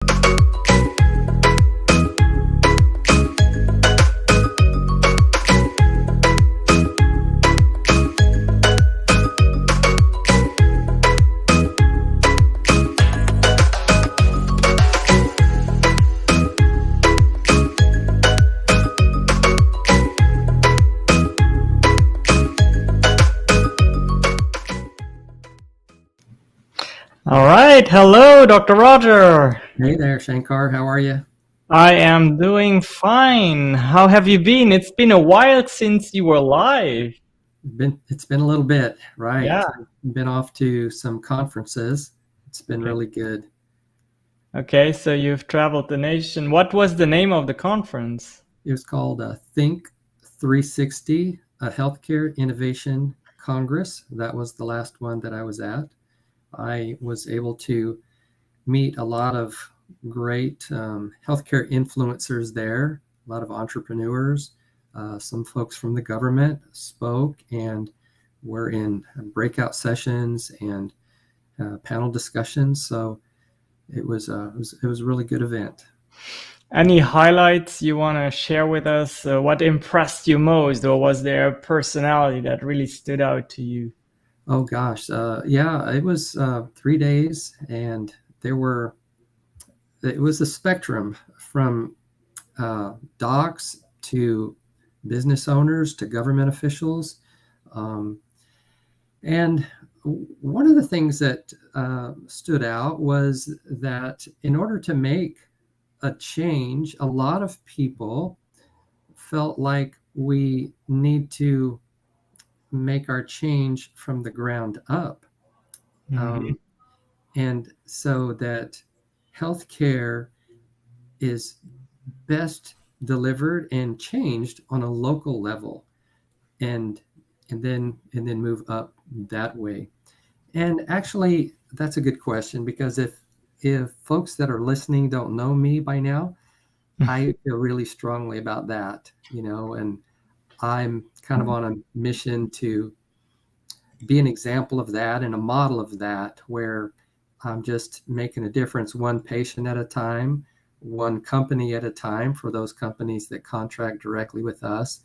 All right. Hello, Dr. Roger. Hey there, Shankar. How are you? I am doing fine. How have you been? It's been a while since you were live. It's been a little bit, right? Yeah. Been off to some conferences. It's been really good. Okay, so you've traveled the nation. What was the name of the conference? It was called Think 360, a Healthcare Innovation Congress. That was the last one that I was at. I was able to meet a lot of great healthcare influencers there, a lot of entrepreneurs. Some folks from the government spoke and were in breakout sessions and panel discussions. So it was a really good event. Any highlights you want to share with us? What impressed you most, or was there a personality that really stood out to you? Oh gosh, yeah, it was 3 days, and it was a spectrum from docs to business owners to government officials. And one of the things that stood out was that in order to make a change, a lot of people felt like we need to make our change from the ground up. And so that healthcare is best delivered and changed on a local level, and then move up that way. And actually, that's a good question, because if folks that are listening don't know me by now, I feel really strongly about that, and I'm kind of on a mission to be an example of that and a model of that, where I'm just making a difference one patient at a time, one company at a time, for those companies that contract directly with us.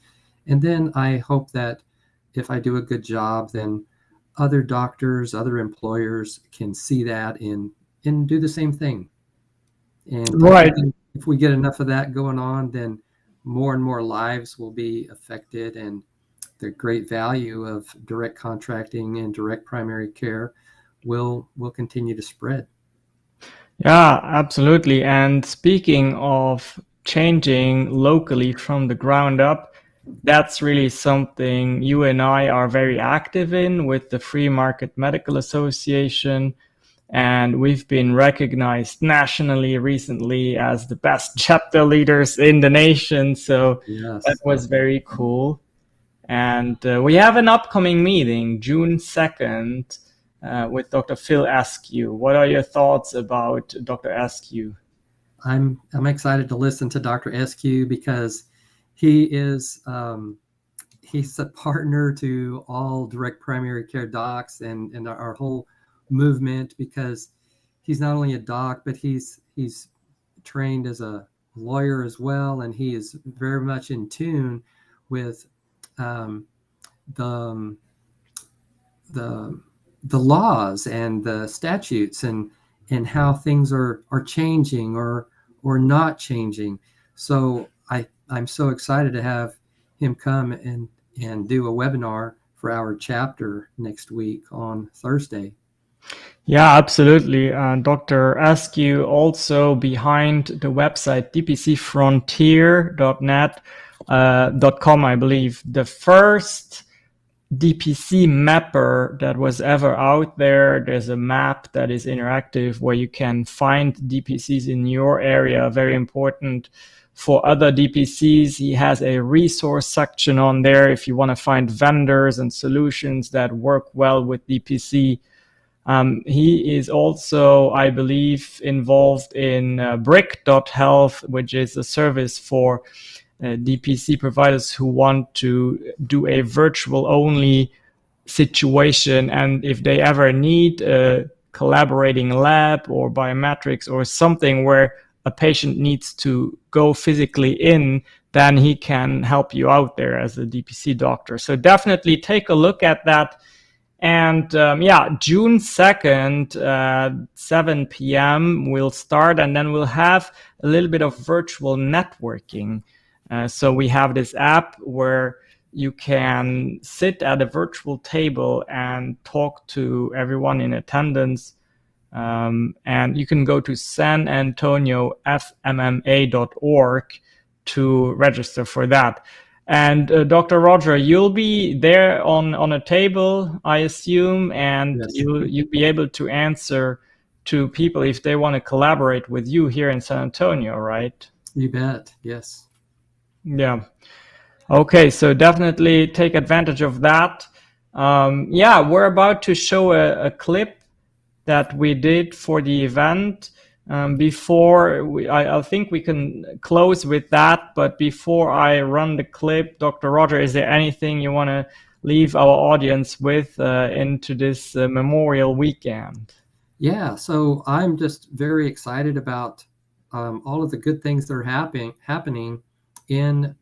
And then I hope that if I do a good job, then other doctors, other employers can see that and do the same thing. And right. If we get enough of that going on, then more and more lives will be affected, and the great value of direct contracting and direct primary care will continue to spread. Yeah, absolutely. And speaking of changing locally from the ground up, that's really something you and I are very active in with the Free Market Medical Association. And we've been recognized nationally recently as the best chapter leaders in the nation. So yes, that was very cool. And we have an upcoming meeting, June 2nd, with Dr. Phil Eskew. What are your thoughts about Dr. Eskew? I'm excited to listen to Dr. Eskew, because he is he's a partner to all direct primary care docs and our whole movement, because he's not only a doc, but he's trained as a lawyer as well, and he is very much in tune with the laws and the statutes and how things are changing or not changing. So I'm so excited to have him come and do a webinar for our chapter next week on Thursday. Yeah, absolutely. Dr. Eskew also behind the website dpcfrontier.net .com, I believe, the first DPC mapper that was ever out there. There's a map that is interactive where you can find DPCs in your area, very important for other DPCs. He has a resource section on there if you want to find vendors and solutions that work well with DPC. He is also, I believe, involved in brick.health, which is a service for DPC providers who want to do a virtual only situation, and if they ever need a collaborating lab or biometrics or something where a patient needs to go physically in, then he can help you out there as a DPC doctor. So definitely take a look at that. And June 2nd, 7 p.m. we'll start, and then we'll have a little bit of virtual networking. So we have this app where you can sit at a virtual table and talk to everyone in attendance. And you can go to sanantoniofmma.org to register for that. And Dr. Roger, you'll be there on a table, I assume, and Yes. you'll be able to answer to people if they want to collaborate with you here in San Antonio, right? You bet. Yes. Yeah. Okay, so definitely take advantage of that. We're about to show a clip that we did for the event. I think we can close with that, but before I run the clip, Dr. Roger, is there anything you want to leave our audience with into this Memorial Weekend? Yeah, so I'm just very excited about all of the good things that are happening in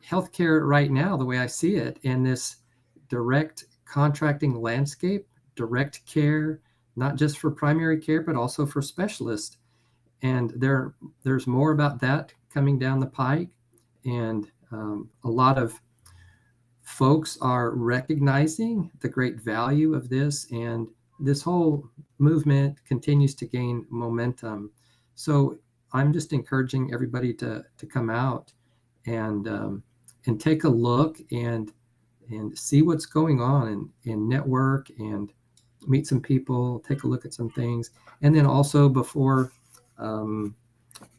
healthcare right now, the way I see it, in this direct contracting landscape, direct care, not just for primary care, but also for specialists. And there's more about that coming down the pike. And a lot of folks are recognizing the great value of this, and this whole movement continues to gain momentum. So I'm just encouraging everybody to come out and take a look and see what's going on and network and meet some people, take a look at some things. And then also before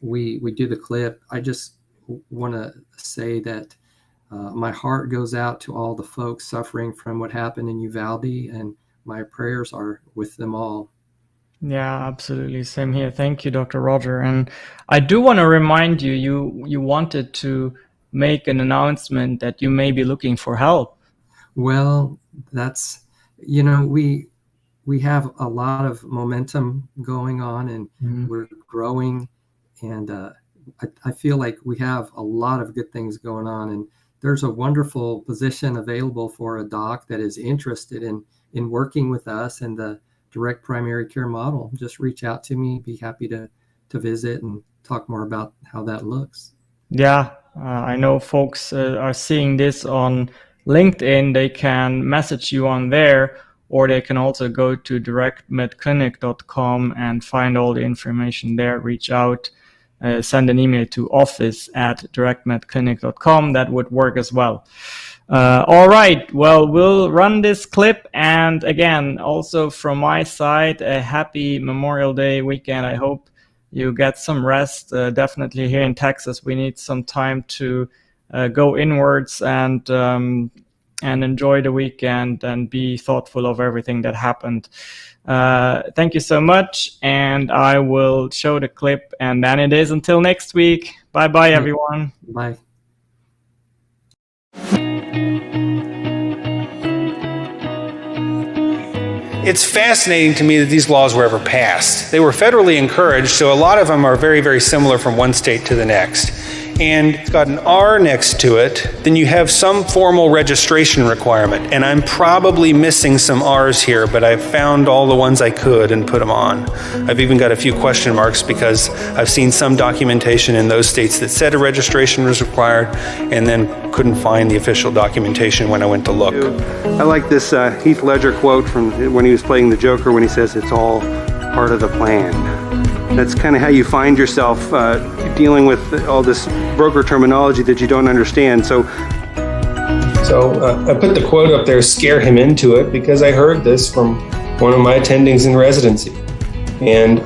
we do the clip, I just want to say that my heart goes out to all the folks suffering from what happened in Uvalde, and my prayers are with them all. Yeah, absolutely. Same here. Thank you, Dr. Roger. And I do want to remind you, you wanted to make an announcement that you may be looking for help. Well, that's, we have a lot of momentum going on, and we're growing, and I feel like we have a lot of good things going on, and there's a wonderful position available for a doc that is interested in working with us and the direct primary care model. Just reach out to me, be happy to visit and talk more about how that looks. Yeah, I know folks are seeing this on LinkedIn. They can message you on there, or they can also go to directmedclinic.com and find all the information there. Reach out, send an email to office@directmedclinic.com. That would work as well. All right, well, we'll run this clip. And again, also from my side, a happy Memorial Day weekend. I hope you get some rest. Definitely here in Texas, we need some time to go inwards and enjoy the weekend and be thoughtful of everything that happened. Thank you so much, and I will show the clip, and then it is until next week. Bye-bye, everyone. Bye. It's fascinating to me that these laws were ever passed. They were federally encouraged, so a lot of them are very, very similar from one state to the next. And it's got an R next to it, then you have some formal registration requirement. And I'm probably missing some R's here, but I found all the ones I could and put them on. I've even got a few question marks because I've seen some documentation in those states that said a registration was required and then couldn't find the official documentation when I went to look. I like this Heath Ledger quote from when he was playing the Joker when he says, "It's all part of the plan." That's kind of how you find yourself dealing with all this broker terminology that you don't understand. So I put the quote up there, "Scare him into it," because I heard this from one of my attendings in residency. And,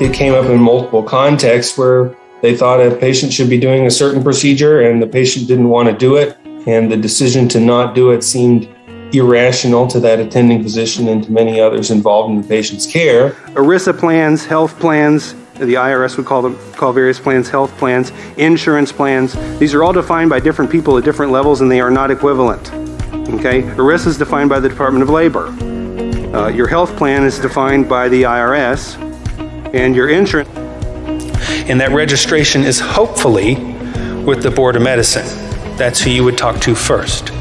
it came up in multiple contexts where they thought a patient should be doing a certain procedure and the patient didn't want to do it. And the decision to not do it seemed irrational to that attending physician and to many others involved in the patient's care. ERISA plans, health plans, the IRS would call various plans health plans, insurance plans. These are all defined by different people at different levels, and they are not equivalent. Okay? ERISA is defined by the Department of Labor. Your health plan is defined by the IRS, and your insurance. And that registration is hopefully with the Board of Medicine. That's who you would talk to first.